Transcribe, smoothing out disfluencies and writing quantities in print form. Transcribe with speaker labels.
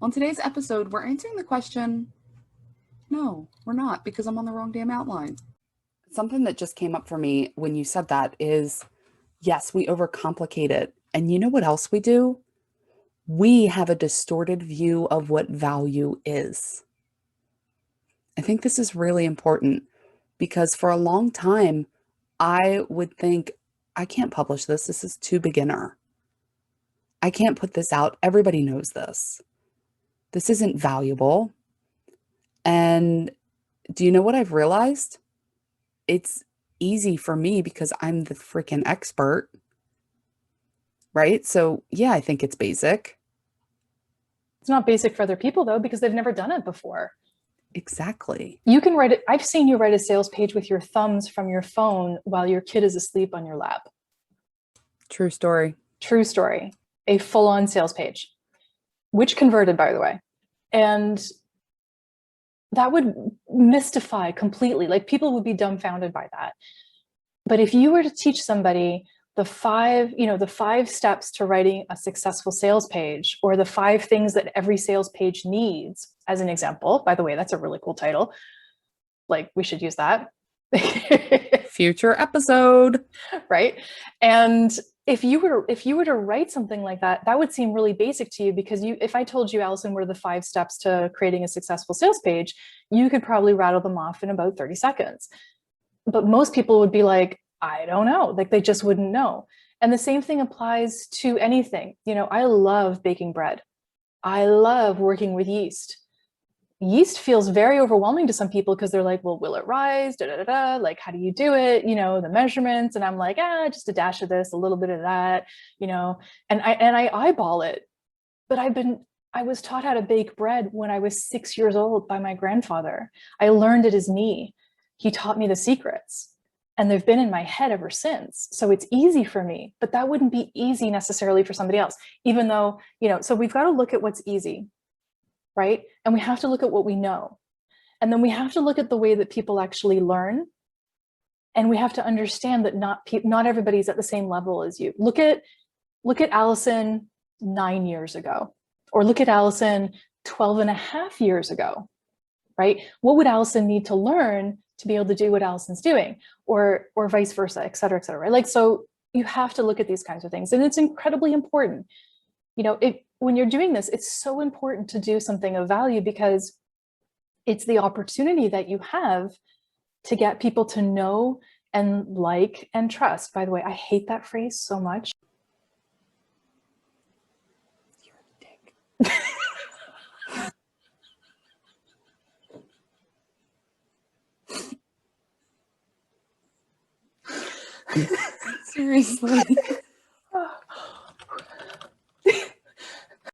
Speaker 1: On today's episode, we're answering the question, no, we're not, because I'm on the wrong damn outline. Something that just came up for me when you said that is, yes, we overcomplicate it. And you know what else we do? We have a distorted view of what value is. I think this is really important because for a long time, I would think, I can't publish this. This is too beginner. I can't put this out. Everybody knows this. This isn't valuable. And do you know what I've realized? It's easy for me because I'm the freaking expert, right? So yeah, I think it's basic.
Speaker 2: It's not basic for other people though, because they've never done it before.
Speaker 1: Exactly.
Speaker 2: You can write it. I've seen you write a sales page with your thumbs from your phone while your kid is asleep on your lap.
Speaker 1: True story.
Speaker 2: True story. A full-on sales page, which converted, by the way. And that would mystify completely. Like people would be dumbfounded by that. But if you were to teach somebody the five steps to writing a successful sales page, or the 5 things that every sales page needs, as an example, by the way, that's a really cool title. Like we should use that.
Speaker 1: Future episode.
Speaker 2: Right. And if you were to write something like that, that would seem really basic to you, because if I told you, Allison, what are the 5 steps to creating a successful sales page, you could probably rattle them off in about 30 seconds. But most people would be like, I don't know, like they just wouldn't know. And the same thing applies to anything. I love baking bread. I love working with yeast. Yeast feels very overwhelming to some people because they're like, well, will it rise? Da, da, da, da. Like, how do you do it? The measurements. And I'm like, just a dash of this, a little bit of that, and I eyeball it. But I was taught how to bake bread when I was 6 years old by my grandfather. I learned at his knee. He taught me the secrets, and they've been in my head ever since. So it's easy for me, but that wouldn't be easy necessarily for somebody else, even though, so we've got to look at what's easy, right? And we have to look at what we know. And then we have to look at the way that people actually learn. And we have to understand that not everybody's at the same level as you. Look at Allison 9 years ago, or look at Allison 12 and a half years ago, right? What would Allison need to learn to be able to do what Allison's doing, or vice versa, et cetera, right? Like, so you have to look at these kinds of things, and it's incredibly important. When you're doing this, it's so important to do something of value, because it's the opportunity that you have to get people to know and like and trust. By the way, I hate that phrase so much.
Speaker 1: You're a dick. Seriously.